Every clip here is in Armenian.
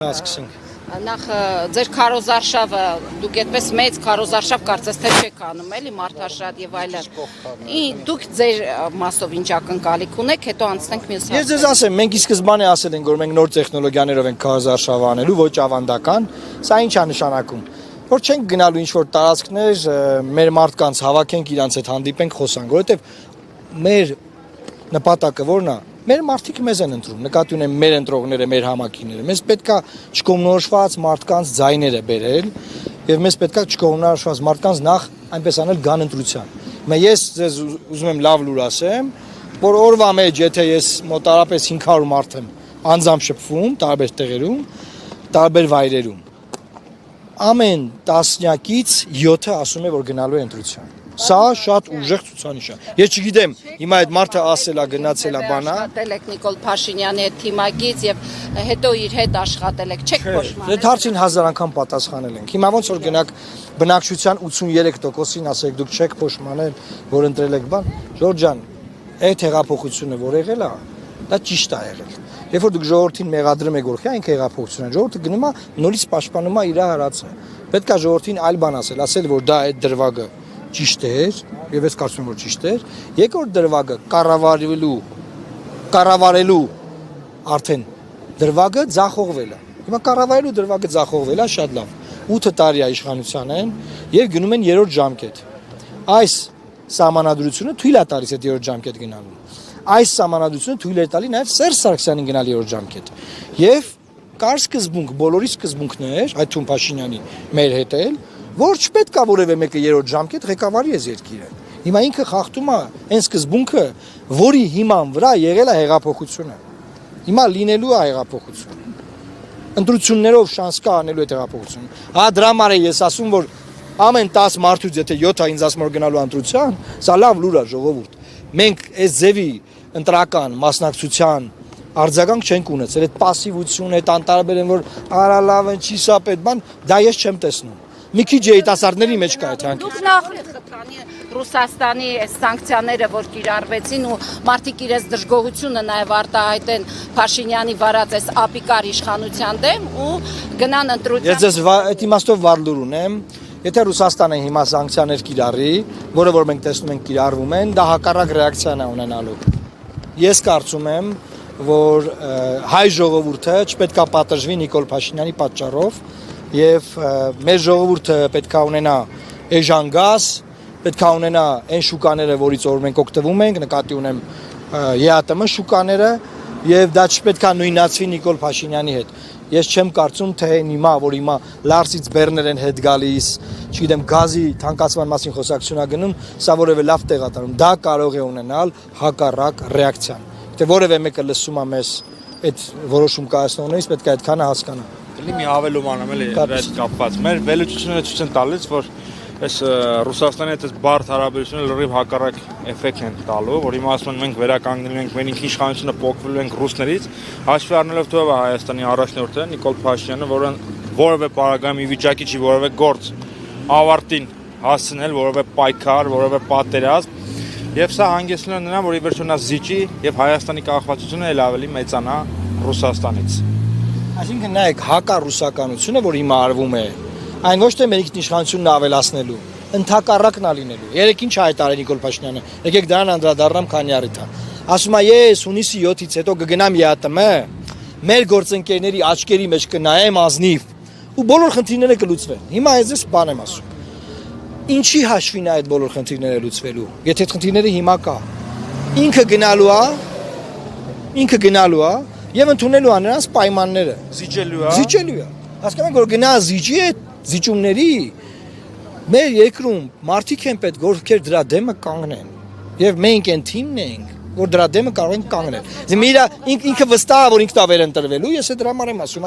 Ասկսենք։ Նախ ձեր քարոզարշավը դուք այդպես մեծ քարոզարշավ կարծես թե չեք անում, էլի մարդաշատ եւ այլն։ Դուք ձեր մասով ինչ ակնկալիք ունեք, հետո անցնենք մյուս հարցին։ Ես ձեզ ասեմ, մենք ի սկզբանե ասել ենք, որ մենք նոր տեխնոլոգիաներով ենք քարոզարշավ անելու, ոչ ավանդական։ Սա ի՞նչ է նշանակում։ Որ չենք գնալու ինչ-որ տարածքներ, մեր մարդկանց հավաքենք, իրանց հետ հանդիպենք, խոսանք, որովհետեւ մեր նպատակը ո՞րն է։ Մեր մարդիկ մեզ են ընտրում, նկատի ունեմ մեր ընտրողները, մեր համակիները։ Մեզ պետքա չկողմնորոշված մարդկանց ձայները բերել եւ մեզ պետքա չկողմնորոշված մարդկանց նախ այնպես անել գան ընտրության։ Ես ձեզ ուզում եմ լավ լուր ասեմ, որ օրվա մեջ եթե ես մոտարապես 500 մարդ եմ անձամբ շփվում տարբեր տեղերում, տարբեր վայրերում, ամեն տասնյակից 7-ը ասում է, որ գնալու է ընտրության։ Սա շատ ուժեղ ցուցանիշ է։ Ես չգիտեմ, հիմա այդ մարդը ասել է, գնացել է բանա։ Աշխատել եք Նիկոլ Փաշինյանի հետ թիմակից եւ հետո իր հետ աշխատել եք, չեք փոշմանել։ Այդ հարցին 1000 անգամ պատասխանել ենք։ Հիմա ոնց որ գնաք բնակչության 83%-ին ասեք դուք չեք փոշմանել, որ ընտրել եք բան։ Ժորժ ջան, այդ հեղափոխությունը որ եղել է, դա ճիշտ է եղել։ Երբ որ դուք ժողովրդին մեղադրում եք, որ այն հեղափոխություն է, ժողովուրդը գնում է նորից պաշտպանում է իր հարացը։ Պետք է ժողովրդին այլ բան ասել, որ դա այդ դրվագը ճիշտ էր, եւ ես կարծում եմ որ ճիշտ էր, երկրորդ դրվագը կառավարելու արդեն դրվագը ձախողվել է։ Հիմա կառավարելու դրվագը ձախողվել է, շատ լավ։ 8 տարի է իշխանության են եւ գնում են երրորդ ժամկետ։ Այս սահմանադրությունը թույլ է տալիս այդ երրորդ ժամկետ գնալու։ Այս սահմանադրությունը թույլ է տալի նաեւ Սերժ Սարգսյանին գնալ երրորդ ժամկետ։ Եվ կար սկզբունք, բոլորի սկզբունքներ, այդ Թում Փաշինյանի մեր հետ էլ, որ չպետք է որևէ մեկը երրորդ ժամկետ ղեկավարի այս երկիրը։ Հիմա ինքը խախտում է այն սկզբունքը, որի հիման վրա եղել է հեղափոխությունը։ Հիմա լինելու է հեղափոխություն։ Ընտրություններով շանս կա անելու այդ հեղափոխությունը։ Հա դրա համար է ես ասում, որ ամեն 10 մարդուց եթե 7-ը ինձ ասում որ գնալու ընտրության, սա լավ լուր է ժողովուրդ։ Մենք այս ձևի ընտրական մասնակցության արձագանք չենք ունեցել, այդ пассивություն, այդ անտարբեր են որ արա լավ են, չի սա պետ բան, դա ես չեմ տեսնում։ Մի քիչ երիտասարդների մեջ կա այդ հանքը։ Դուք նախ Ռուսաստանի այս սանկցիաները, որ կիրառվեցին ու մարդիկ իրենց դժգոհությունը նաև արտահայտեն Փաշինյանի վարած այս ապիկար իշխանության դեմ ու գնան ընտրության։ Ես ձեզ այդ իմաստով վառ լուր ունեմ, եթե Ռուսաստանը հիմա սանկցիաներ կիրառի, որը որ մենք տեսնում ենք կիրառվում են, դա հակառակ ռեակցիան է ունենալու։ Ես կարծում եմ, որ հայ ժողովուրդը չպետք է պատժվի Նիկոլ Փաշինյանի պատճառով եւ մեր ժողովուրդը պետք է ունենա էժանգաս, պետք է ունենա այն շուկաները, որից որ մենք օգտվում ենք, նկատի ունեմ ԵԱՏՄ շուկաները եւ դա չպետք է նույնացվի Նիկոլ Փաշինյանի հետ։ Ես չեմ կարծում, թե հիմա, որ հիմա Լարսից բեռներ են հետ գալիս, չգիտեմ, գազի թանկացման մասին խոսակցություն ա գնում, սա որևէ լավ տեղ ա տանում։ Դա կարող է ունենալ հակառակ ռեակցիան։ Թե որևէ մեկը լսում է մեզ այդ որոշում կայացնողներից, պետք է այդքանը հասկանա։ Դե մի հավելում անեմ էլի այդ կապված։ Մեր վերլուծությունները ցույց են տալիս, որ այս Ռուսաստանի հետ այս բարդ հարաբերությունները լրիվ հակառակ էֆեկտ են տալու, որ հիմա ասում են մենք վերականգնելու ենք, մեր ինքն իշխանությունը փոխվելու ենք ռուսներից, հաշվի առնելով թե ով է Հայաստանի առաջնորդը Նիկոլ Փաշինյանը, որը որևէ պարագայում ի վիճակի չի որևէ գործ ավարտին հասցնել, որևէ պայքար, որևէ պատերազմ, եւ սա հանգեցնում է նրան, որ ի վերջո նա զիջի եւ Հայաստանի կախվածությունը ել ավելի մեծանա Ռուսաստանից։ Այսինքն նայեք հակառուսականությունը, որ հիմա արվում է, այն ոչ թե մեր ինքնիշխանությունն ավելացնելու, ընդհակառակն է լինելու։ Երեք ինչ հայտարարել Նիկոլ Փաշինյանը, եկեք դրան անդրադառնամ, քանի առիթ է։ Ասում է ես հունիսի 7-ից հետո կգնամ ԵԱՏՄ, մեր գործընկերների աչքերի մեջ կնայեմ ազնիվ ու բոլոր խնդիրները կլուծվեն։ Հիմա ես բան եմ ասում։ Ինչի հաշվին է այդ բոլոր խնդիրները լուծվելու։ Եթե այդ խնդիրները հիմա կա, ինքը գնալու է եւ ընդունելու է նրանց պայմանները։ Զիջելու է։ Հասկանում եք որ գնա զիջի այդ զիջումների մեր երկրում մարդիկ են պետք որ դրա դեմը կանգնեն։ Եվ մենք այն թիմն ենք, որ դրա դեմը կարող ենք կանգնել։ Ինքը վստահ է որ ինքն է վերընտրվելու, ես դրա համար եմ ասում,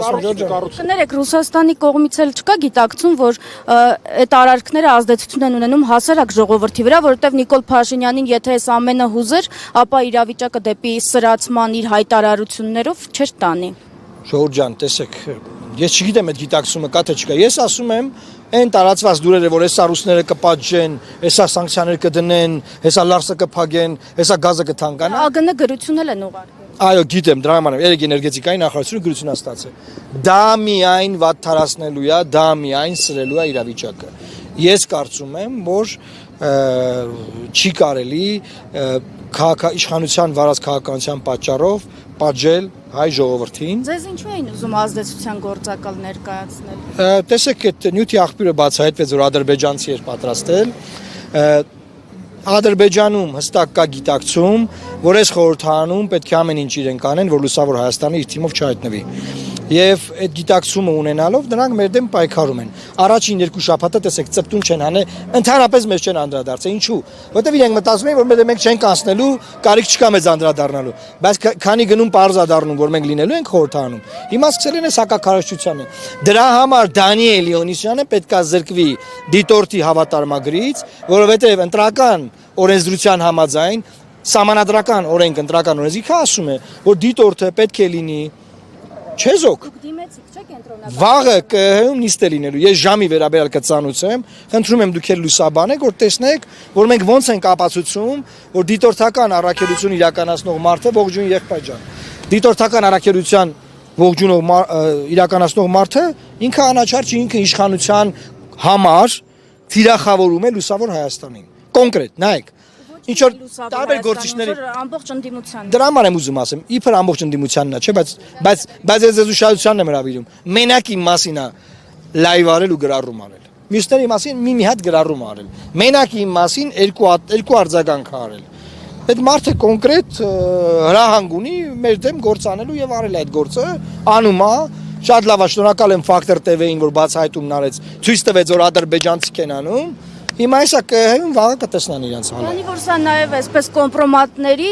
Կներեք, Ռուսաստանի կողմից էլ չկա գիտակցում, որ այդ արարքները ազդեցություն են ունենում հասարակ ժողովրդի վրա, որովհետև Նիկոլ Փաշինյանին եթե այս ամենը հուզեր, ապա իրավիճակը դեպի սրացման իր հայտարարություններով չէր տանի։ Ժողովուրդ ջան, տեսեք, ես չգիտեմ այդ գիտակցումը կա թե չկա։ Ես ասում եմ այն տարածված դուրերը, որ հեսա ռուսները կպատժեն, հեսա սանկցիաներ կդնեն, հեսա լարսը կփակեն, հեսա գազը կթանկանա։ ԱԳՆ գրություն էլ են ուղարկել։ Այո, գիտեմ, դրա համար երեք էներգետիկայի նախարարությունը գրություն ստացել։ Դա միայն վատթարացնելու է, դա միայն սրելու է իրավիճակը։ Ես կարծում եմ, որ չի կարելի իշխանության վարած քաղաքականության պատճառով պատժել հայ ժողովրդին։ Ձեզ ինչու էին ուզում ազդեցության գործակալ ներկայացնել։ Տեսեք, այդ նյութի աղբյուրը բացահայտվեց, որ ադրբեջանցի էր պատրաստել։ Ադրբեջանում հստակ կա գիտակցում, որ այս խորհրդարանում պետք է ամեն ինչ իրեն կանեն, որ լուսավոր Հայաստանը իր թիմով չհայտնվի։ Եվ այդ գիտակցումը ունենալով նրանք մեր դեմ պայքարում են։ Առաջին երկու շաբաթը տեսեք ծպտուն չեն անել, ընդհանրապես մեզ չեն անդրադարձել։ Ինչու՞։ Որտեվ իրենք մտածում են, որ մենք չենք անցնելու, կարիք չկա մեզ անդրադառնալու։ Բայց քանի գնում պարզ է դառնում, որ մենք լինելու ենք խորհրդարանում, հիմա սկսել են այս հակակարողությունը։ Դրա համար Դանիել Իոնիսյանը պետքա զրկվի դիտորդի հավատարմագրից, որովհետև ընտրական օրենսդրության համաձայն սահմանադրական օրենք ընտրական օրենսգիրքը ասում է, որ դիտորդը պետք է լինի չեզոք։ Դիմեցիք, չէ՞ կենտրոնական։ Վաղը ԿՀ-ում նիստ է լինելու։ Ես ժամի վերաբերյալ կծանուցեմ, խնդրում եմ դուք էլ լուսաբանեք, որ տեսնեք, որ մենք ոնց ենք ապացուցում, որ դիտորդական առաքելություն իրականացնող մարդը ողջուն եղբայր ջան։ Դիտորդական առաքելության ողջունող իրականացնող մարդը ինքը անաչառ չի, ինքը իշխանության համար թիրախավորում է լուսավոր Հայաստանին։ Կոնկրետ, նայեք։ Ինչ որ տարբեր գործիչների ամբողջ ընդդիմության։ Դրա համար եմ ուզում ասեմ, իբր ամբողջ ընդդիմությանն է, չէ, բայց ես ուշադրությանն եմ հրավիրում։ Մենակ իմ մասին է լայվ արել ու գրառում արել։ Մյուսների մասին մի հատ գրառում արել։ Մենակ իմ մասին երկու արձագանք արել։ Այդ մարդը կոնկրետ հրահանգ ունի մեր դեմ գործ անելու եւ արել այդ գործը, անում է։ Շատ լավ է, շնորհակալ եմ Factor TV-ին, որ բացահայտումն արեց, ցույց տվեց, որ ադրբեջանցիք են անում։ Հիմա այսա ԿՀ-ում վաղը կտեսնան իրենց հալը։ Քանի որ սա նաև այսպես կոմպրոմատների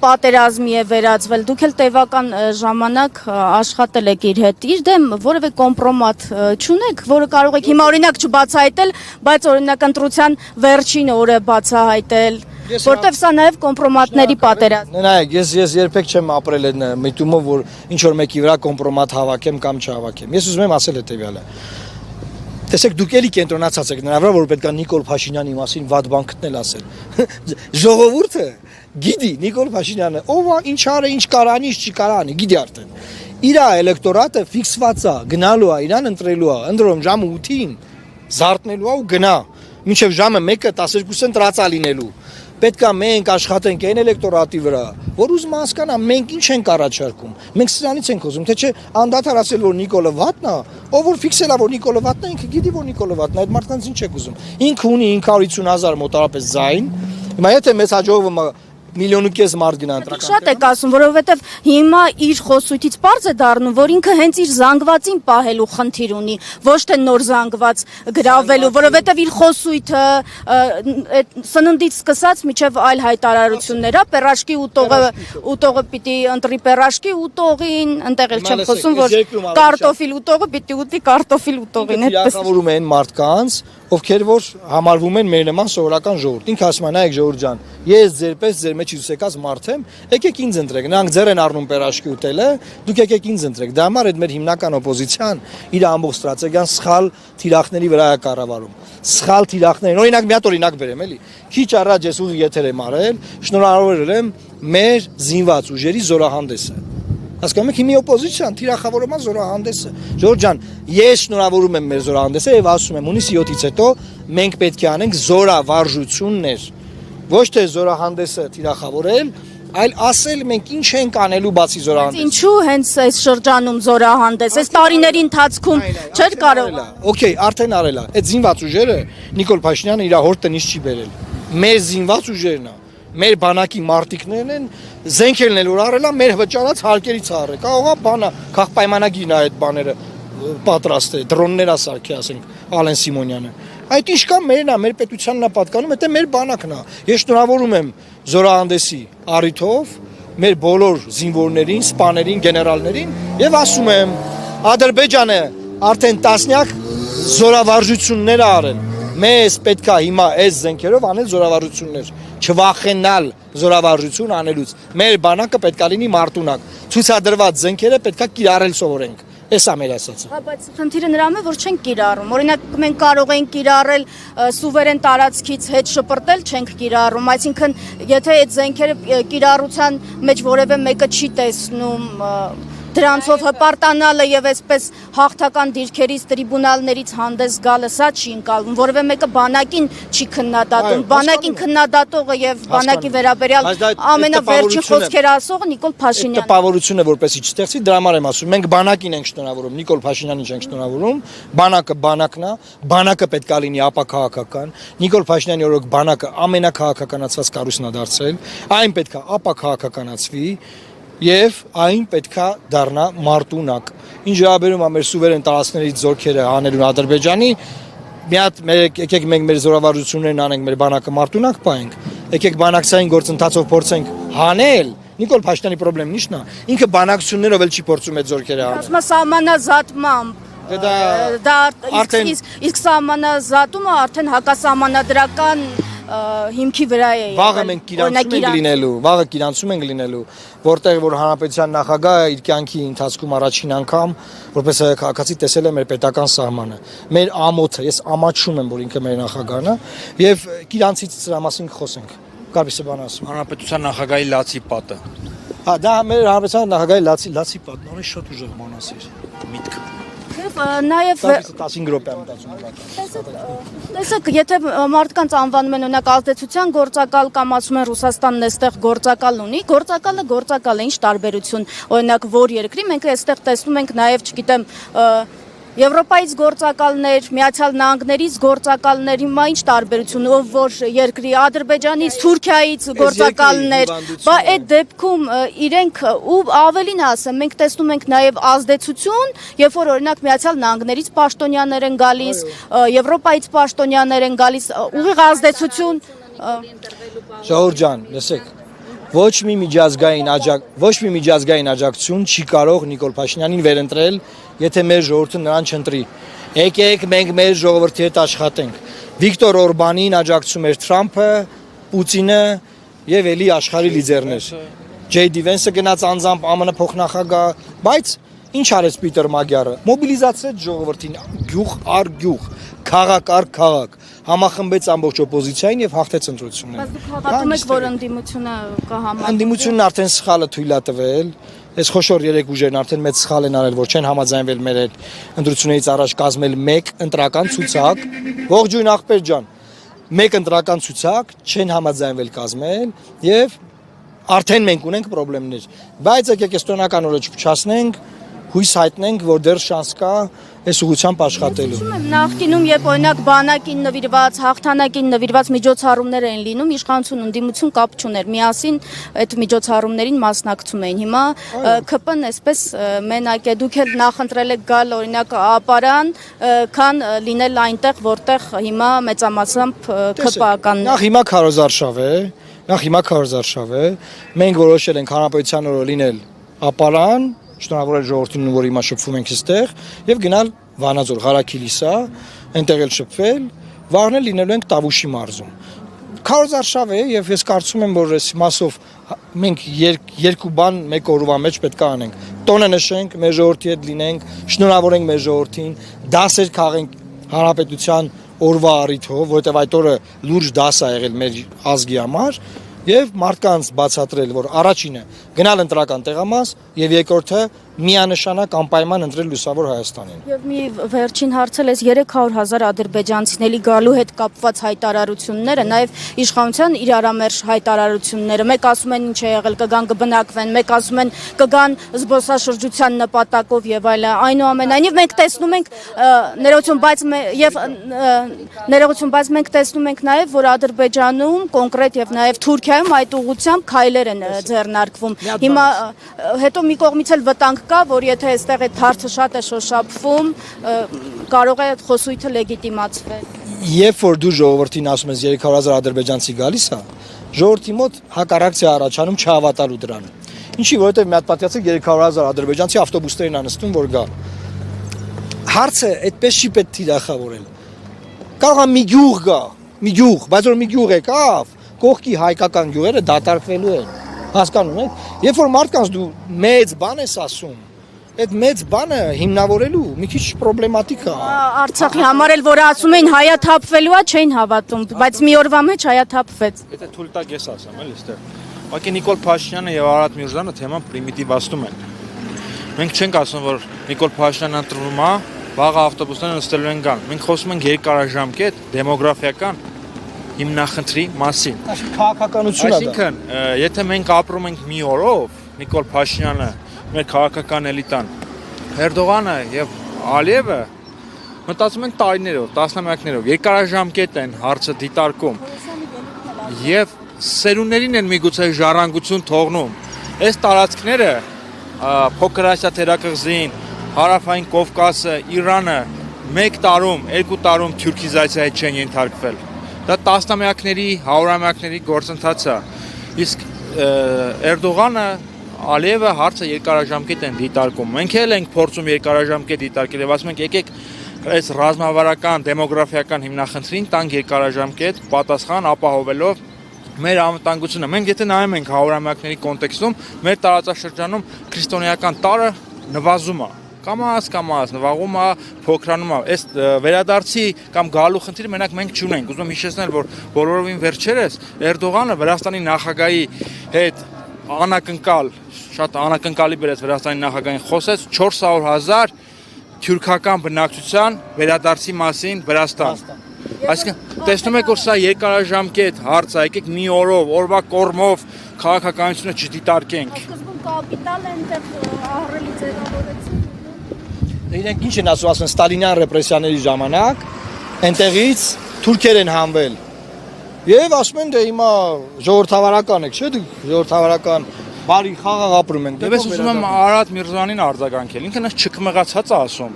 պատերազմի է վերածվել, դուք էլ տևական ժամանակ աշխատել եք իր հետ, իր դեմ որևէ կոմպրոմատ չունեք, որը կարող եք հիմա օրինակ չբացահայտել, բայց օրինակ ընտրության վերջին օրը բացահայտել, որտեվ սա նաև կոմպրոմատների պատերազմ։ Նայեք, ես երբեք չեմ ապրել այդ միտումով, որ ինչ որ մեկի վրա կոմպրոմատ հավաքեմ կամ չհավաքեմ։ Ես ուզում եմ ասել հետեւյալը։ Տեսեք, դուք էլի կենտրոնացած եք նրա վրա, որ պետք է Նիկոլ Փաշինյանի մասին վատ բան գտնել ասել։ Ժողովուրդը գիտի Նիկոլ Փաշինյանը ով է, ինչ արի, ինչ կարանի, ինչ չի կարանի, գիտի արդեն։ Իր էլեկտորատը ֆիքսված է, գնալու է, իրան ընտրելու է, ընտրում ժամը 8-ին, զարթնելու է ու գնա։ Մինչև ժամը 1-ը 12-ն տրածա լինելու։ Պետք է մենք աշխատենք այն էլեկտորատի վրա, որ ուզում հասկանա մենք ինչ ենք առաջարկում։ Մենք սրանից ենք ուզում, թե չէ անդադար ասել որ Նիկոլը վատն է, ով որ ֆիքսել է որ Նիկոլը վատն է, ինքը գիտի որ Նիկոլը վատն է, այդ մարդկանց ինչ եք ուզում։ Ինքը ունի 550,000 մոտարապես ձայն։ Հիմա եթե մեծ հաջողվում է 1.5 միլիոն մարդ գնա ընտրական։ Շատ եք ասում, որովհետև հիմա իր խոսույթից պարզ է դառնում, որ ինքը հենց իր զանգվածին պահելու խնդիր ունի, ոչ թե նոր զանգված գրավելու, որովհետև իր խոսույթը սննդից սկսած միջև այլ հայտարարություններ է, պերաշկի ուտողը պիտի ընտրի պերաշկի ուտողին, ընտեղ էլ չեմ խոսում, որ կարտոֆիլ ուտողը պիտի ուտի կարտոֆիլ ուտողին, այդպես։ Թիրախավորում են մարդկանց, ովքեր որ համարվում են մեր նման սովորական ժողովուրդ։ Ինքը ասում է, նայեք ժողովուրդ ջան, ես ձերպես ձեր մեջ ուսեկած մարդ եմ, եկեք ինձ ընտրեք։ Նրանք ձեր են առնում պերաշկի ուտելը, դուք եկեք ինձ ընտրեք։ Դա համար այդ մեր հիմնական օպոզիցիան իր ամբողջ ստրատեգիան սխալ թիրախների վրա է կառավարում։ Սխալ թիրախներին, օրինակ մի հատ օրինակ բերեմ, էլի։ Քիչ առաջ ես ուղիղ եթեր եմ արել, շնորհավորել եմ մեր զինված ուժերի զորահանդեսը։ Հասկանում եք, հիմի օպոզիցիան թիրախավորում է զորահանդեսը։ Ժորժ ջան, ես շնորհավորում եմ մեր զորահանդեսը եւ ասում եմ, հունիսի 7-ից հետո մենք պետք է անենք զորավարժություններ։ Ոչ թե զորահանդեսը թիրախավորել, այլ ասել մենք ինչ ենք անելու բացի զորահանդեսից։ Ինչու հենց այս շրջանում զորահանդես, այս տարիների ընթացքում չէր կարող։ Okay, արդեն արել է։ Այդ զինված ուժերը Նիկոլ Փաշինյանը իր հոր տնից չի բերել։ Մեր զինված ուժերն է։ Մեր բանակի մարտիկներն են, զենքերն էլ որ արել է, մեր վճարած հարկերից առել։ Կարող է բանա, քաղաքպայմանագիրն է այդ բաները պատրաստել, դրոններ ասարքի, ասենք, Ալեն Սիմոնյանը։ Այդ ինչ կա մերն է, մեր պետությանն է պատկանում, դա մեր բանակն է։ Ես շնորհավորում եմ զորահանդեսի առիթով մեր բոլոր զինվորներին, սպաներին, գեներալներին եւ ասում եմ, Ադրբեջանը արդեն տասնյակ զորավարժություններ է արել։ Մեզ պետք է հիմա այս զենքերով անել զորավարժություններ, չվախենալ զորավարժություն անելուց։ Մեր բանակը պետք է լինի մարտունակ։ Ցուցադրված զենքերը պետք է կիրառել սովորենք։ Էսա մեր ասածը։ Հա, բայց խնդիրը նրանում է, որ չենք կիրառում։ Օրինակ մենք կարող ենք կիրառել սուվերեն տարածքից հետ շպրտել, չենք կիրառում, այսինքն եթե այդ զենքերը կիրառության մեջ որևէ մեկը չի տեսնում դրանցով հպարտանալը եւ այսպես հաղթական դիրքերից տրիբունալներից հանդես գալը սա չի ընկալվում, որևէ մեկը բանակին չի քննադատում, բանակին քննադատողը եւ բանակի վերաբերյալ ամենավերջին խոսքերը ասողը Նիկոլ Փաշինյանն է։ Տպավորությունը որպեսի չստեղծի, դրա համար եմ ասում, մենք բանակին ենք շնորհավորում, Նիկոլ Փաշինյանին չենք շնորհավորում, բանակը բանակն է, բանակը պետք է լինի ապաքաղաքական, Նիկոլ Փաշինյանի օրոք բանակը ամենակաղաքականացված կառույցն է դարձել, այն պետք է ապաքաղաքականացվի եւ այն պետքա դառնա մարտունակ։ Ինչ վերաբերում է մեր սուվերեն տարածքներից զորքերը հանելուն Ադրբեջանի, մի հատ եկեք մենք մեր զորավարժություններն անենք, մեր բանակը մարտունակ պահենք, եկեք բանակցային գործընթացով փորձենք հանել։ Նիկոլ Փաշինյանի խնդրեմն ի՞նչն է։ Ինքը բանակցություններով էլ չի փորձում այդ զորքերը հանել։ Ասում սահմանազատմամբ դա իսկ սահմանազատումը արդեն հակասահմանադրական հիմքի վրա է։ Վաղը մենք կիրանցում ենք լինելու, որտեղ որ հանրապետության նախագահը իր կյանքի ընթացքում առաջին անգամ որպես քաղաքացի տեսել է մեր պետական սահմանը, մեր ամոթը, ես ամաչում եմ, որ ինքը մեր նախագահն է, եւ կիրանցից սրա մասին խոսենք։ Կարծես բան ասում։ Հանրապետության նախագահի լացի պատը։ Հա, դա մեր հանրապետության նախագահի լացի պատն է, շատ ուժեղ բան ասիր։ Միտքը։ Նաև 15 րոպե եմ մտածում։ Տեսեք, եթե մարդկանց անվանում են օրինակ ազդեցության գործակալ կամ ասում են Ռուսաստանն էստեղ գործակալ ունի, գործակալ է, ինչ տարբերություն։ Օրինակ որ երկրի մենք այստեղ տեսնում ենք նաև, չգիտեմ, Եվրոպայից գործակալներ, Միացյալ Նահանգներից գործակալներ, հիմա ինչ տարբերություն, ով որ երկրի Ադրբեջանից, Թուրքիայից գործակալներ, բա այդ դեպքում իրենք ու ավելին ասեմ, մենք տեսնում ենք նաև ազդեցություն, երբ որ օրինակ Միացյալ Նահանգներից պաշտոնյաներ են գալիս, Եվրոպայից պաշտոնյաներ են գալիս, ուղիղ ազդեցություն։ Ժողովուրդ ջան, լսեք, ոչ մի միջազգային աջակցություն չի կարող Նիկոլ Փաշինյանին վերընտրել, եթե մեր ժողովուրդը նրան չընտրի։ Եկեք մենք մեր ժողովրդի հետ աշխատենք։ Վիկտոր Օրբանին աջակցում էր Թրամփը, Պուտինը եւ էլի աշխարհի լիդերներ։ Ջեյ Վենսը գնաց անձամբ ԱՄՆ փոխնախագահ, բայց ինչ արեց Պիտեր Մագյարը։ Մոբիլիզացրեց ժողովրդին գյուղ առ գյուղ, քաղաք առ քաղաք, համախմբեց ամբողջ օպոզիցիային եւ հաղթեց ընտրությունները։ Բայց դուք հավատում եք, որ ընդդիմությունը կհամաձայնի։ Ընդդիմությունն արդեն սխալը թույլ է տվել։ Այս խոշոր երեք ուժերն արդեն մեծ սխալ են արել, որ չեն համաձայնվել մեր այդ ընտրություններից առաջ կազմել մեկ ընտրական ցուցակ։ Ողջույն ախպեր ջան։ Մեկ ընտրական ցուցակ չեն համաձայնվել կազմել եւ արդեն մենք ունենք խնդիրներ։ Բայց եկեք էստոնական օրը չփչացնենք, հույս հայտնենք, որ դեռ շանս կա այս ուղղությամբ աշխատելու։ Նախկինում երբ օրինակ բանակին նվիրված, հաղթանակին նվիրված միջոցառումներ են լինում, իշխանություն ընդդիմություն կապ չուներ, միասին այդ միջոցառումներին մասնակցում էին։ Հիմա ԿՊ-ն այսպես մենակ է, դուք էլ նախընտրել եք գալ օրինակ ապարան, քան լինել այնտեղ, որտեղ հիմա մեծամասամբ ԿՊ-ական։ Նախ հիմա քարոզարշավ է։ Մենք որոշել ենք հանրապետության օրը լինել ապարան, շնորհավորել ժողովրդին, որ հիմա շփվում ենք այստեղ, եւ գնալ Վանաձոր, Ղարաքիլիսա, այնտեղ էլ շփվել, վաղն էլ լինելու ենք Տավուշի մարզում։ Քարոզարշավ է եւ ես կարծում եմ, որ այս մասով մենք երկու բան մեկ օրվա մեջ պետք է անենք։ Տոնը նշենք, մեր ժողովրդի հետ լինենք, շնորհավորենք մեր ժողովրդին, դասեր քաղենք հանրապետության օրվա առիթով, որովհետեւ այդ օրը լուրջ դաս է եղել մեր ազգի համար եւ մարդկանց բացատրել, որ առաջինը գնալ ընտրական տեղամաս եւ երկրորդը միանշանակ անպայման ընտրել լուսավոր Հայաստանին։ Եվ մի վերջին հարցել ես 300,000 ադրբեջանցիների գալու հետ կապված հայտարարությունները, նաև իշխանության իրարամերժ հայտարարությունները։ Մեկ ասում են ինչ է եղել, կգան կբնակվեն, մեկ ասում են կգան զբոսաշրջության նպատակով եւ այլն։ Այնուամենայնիվ մենք տեսնում ենք ներողություն, բայց մենք տեսնում ենք նաև, որ Ադրբեջանում կոնկրետ եւ նաև Թուրքիայում այդ ուղղությամբ քայլեր են ձեռնարկվում։ Հիմա հետո մի կողմից էլ վտանգ կա, որ եթե այստեղ այդ հարցը շատ է շոշափվում, կարող է այդ խոսույթը լեգիտիմացվել։ Երբ որ դու ժողովրդին ասում ես 300,000 ադրբեջանցի գալիս է, ժողովրդի մոտ հակառակցիա առաջանում չհավատալու դրան։ Ինչի, որովհետև մի հատ պատյացեք 300,000 ադրբեջանցի ավտոբուսներին անստում, որ գա։ Հարցը այդպես չի պետք թիրախավորել։ Կարող է մի գյուղ գա, բայց որ մի գյուղ եկավ, կողքի հայկական գյուղերը դատարկվելու են։ Հասկանում եք, երբ որ մարդկանց դու մեծ բան ես ասում, այդ մեծ բանը հիմնավորելու մի քիչ պրոբլեմատիկ է։ Արցախի համար էլ որ ասում էին հայաթափվելու է, չէին հավատում, բայց մի օրվա մեջ հայաթափվեց։ Եթե թույլ տակ ես ասեմ, էլի այստեղ։ Ուղղակի Նիկոլ Փաշինյանը եւ Արարատ Միրզյանը թեման պրիմիտիվացնում են։ Մենք չենք ասում, որ Նիկոլ Փաշինյանն ընտրվում է, վաղը ավտոբուսները նստելու են գան։ Մենք խոսում ենք երկարաժամկետ դեմոգրաֆիական հիմնախնդրի մասին։ Քաղաքականությունն է։ Այսինքն, եթե մենք ապրում ենք մի օրով, Նիկոլ Փաշինյանը, մեր քաղաքական էլիտան, Էրդողանը եւ Ալիևը մտածում են տարիներով, տասնամյակներով, երկարաժամկետ են հարցը դիտարկում եւ սերունդերին են միգուցե ժառանգություն թողնում։ Այս տարածքները Փոքր Ասիա թերակղզին, Հարավային Կովկասը, Իրանը 1 տարում, 2 տարում թուրքիզացիայի չեն ենթարկվել։ Դա տասնամյակների, հարյուրամյակների գործընթաց է։ Իսկ Էրդողանը, Ալիևը հարցը երկարաժամկետ են դիտարկում։ Մենք էլ ենք փորձում երկարաժամկետ դիտարկել եւ ասում ենք եկեք այս ռազմավարական, դեմոգրաֆիական հիմնախնդրին տանք երկարաժամկետ պատասխան ապահովելով մեր անվտանգությունը։ Մենք եթե նայում ենք հարյուրամյակների կոնտեքստում, մեր տարածաշրջանում քրիստոնեական տարը նվազում է։ Կամաց նվաղում է, փոքրանում է։ Այս վերադարձի կամ գալու խնդիրը մենակ մենք չունենք։ Ուզում եմ հիշեցնել, որ բոլորովին վերջերս Էրդողանը Վրաստանի նախագահի հետ անակնկալ, շատ անակնկալի բերեց Վրաստանի նախագահին, խոսեց 400,000 թուրքական բնակչության վերադարձի մասին Վրաստան։ Այսինքն տեսնում եք, որ սա երկարաժամկետ հարց է, եկեք մի օրով, օրվա կորմով քաղաքականությունը չդիտարկենք։ Սկզբում կապիտալ այնտեղ ահռելի ձևավորեցին։ Իրենք ինչ են ասում, Ստալինյան ռեպրեսիաների ժամանակ այնտեղից թուրքեր են հանվել։ Եվ ասում են դե հիմա ժողովրդավարական եք, չէ՞ դուք ժողովրդավարական բարի խաղաղ ապրում ենք։ Դե ես ուզում եմ Արարատ Միրզյանին արձագանքել։ Ինքն էս չքմղացած է ասում,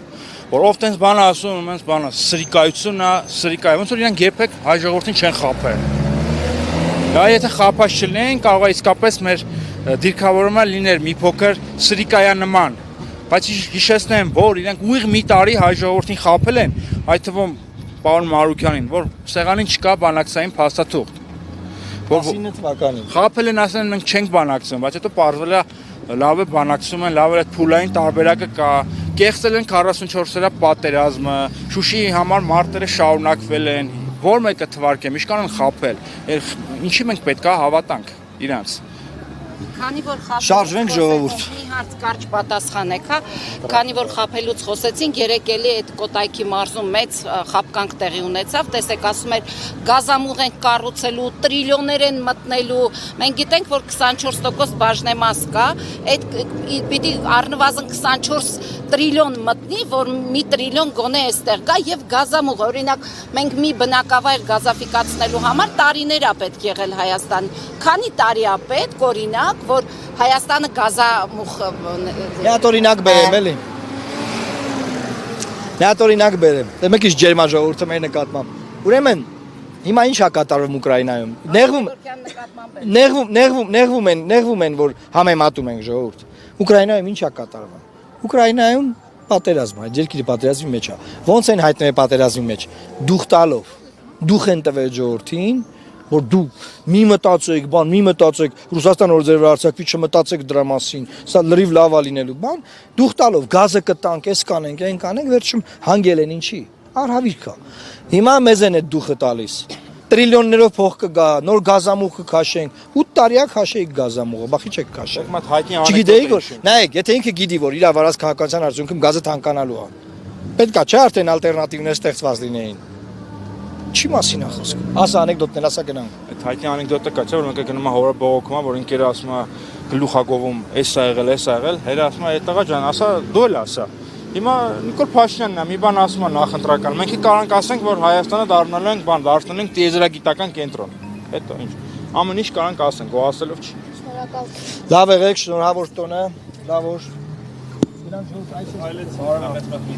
որ ով տենց բան ասում, ոնց բանը սրիկայությունն է, սրիկայ, ոնց որ իրանք երբեք հայ ժողովրդին չեն խաբել։ Դա եթե խաբած չլինեն, կարող է իսկապես մեր դիրքավորումը լիներ մի փոքր սրիկայանման, բայց հիշեցնեմ, որ իրանք ուղիղ մի տարի հայ ժողովրդին խաբել են, այդ թվում պարոն Մարուկյանին, որ սեղանին չկա բանակցային փաստաթուղթ։ 19 թվականին։ Խաբել են, ասել են մենք չենք բանակցում, բայց հետո պարզվել է լավ է բանակցում են, լավ է այդ փուլային տարբերակը կա։ Կեղծել են 44-օրյա պատերազմը, Շուշիի համար մարտերը շարունակվել են, որ մեկը թվարկեմ, իշքան են խաբել։ Ինչի մենք պետք է հավատանք իրանց։ Քանի որ Շարժվենք ժողովուրդ։ Մի հարց կարճ պատասխանեք, հա, քանի որ խաբելուց խոսեցինք, երեք էլի այդ Կոտայքի մարզում մեծ խաբկանք տեղի ունեցավ, տեսեք, ասում էր գազամուղ են կառուցելու, տրիլիոններ են մտնելու, մենք գիտենք, որ 24% բաժնեմաս կա, այդ պիտի առնվազն 24 տրիլիոն մտնի, որ մի տրիլիոն գոնե այստեղ կա եւ գազամուղ, օրինակ մենք մի բնակավայր գազաֆիկացնելու համար տարիներ է պետք եղել Հայաստան։ Քանի տարի է պետք, օրինակ, որ Հայաստանը գազամուղ Մի հատ օրինակ բերեմ, էլի։ Մի հատ օրինակ բերեմ։ Դե մեկ ինչ ջերմա ժողովուրդը մեր նկատմամբ։ Ուրեմն հիմա ինչ է կատարվում Ուկրաինայում։ Նեղվում են, որ համեմատում ենք ժողովուրդ։ Ուկրաինայում ինչ է կատարվում։ Ուկրաինայում պատերազմ է, երկրի պատերազմի մեջ է։ Ոնց են հայտնվել պատերազմի մեջ։ Դուխ տալով։ Դուխ են տվել ժողովրդին, որ դու մի մտածեք, Ռուսաստան որ ձեր վրա արձակվի, չմտածեք դրա մասին, սա լրիվ լավ է լինելու բան, դուխ տալով գազը կտանք, այս կանենք, այն կանենք, վերջում հանգել են ինչի։ Արհավիրք է։ Հիմա մեզ են այդ դուխը տալիս։ Տրիլիոններով փող կգա, նոր գազամուղ կքաշենք, 8 տարիա քաշեիք գազամուղը, բախի չեք քաշել։ Մատ հայտնի Չգիտեիք որ, նայեք, եթե ինքը գիտի որ իր վարած քաղաքացիական արդյունքում գազը թանկանալու է։ Պետք է չէ արդեն ալտերնատիվներ ստեղծված լինեին։ Չի մասին է խոսքը։ Ասա անեկդոտներ, ասա գնանք։ Այդ հայտնի անեկդոտը կա, չէ՞ որ մեկը գնում է հորը բողոքում, որ ինքերը ասում է գլուխակովում, էս ա եղել, հերը ասում է, «Այդ տղա ջան, ասա դու էլ ասա»։ Հիմա Նիկոլ Փաշինյանն է, մի բան ասում է նախընտրական։ Մենք կարանք ասենք, որ Հայաստանը դառնալու ենք դարձնելու ենք տիեզերագիտական կենտրոն։ Հետո ինչ։ Ամեն ինչ կարանք ասենք, ու ասելով չի։ Շնորհակալ։ Լավ եղեք, շնորհավոր տոնը, լավ օր։ Այլեց, հարավեցված մի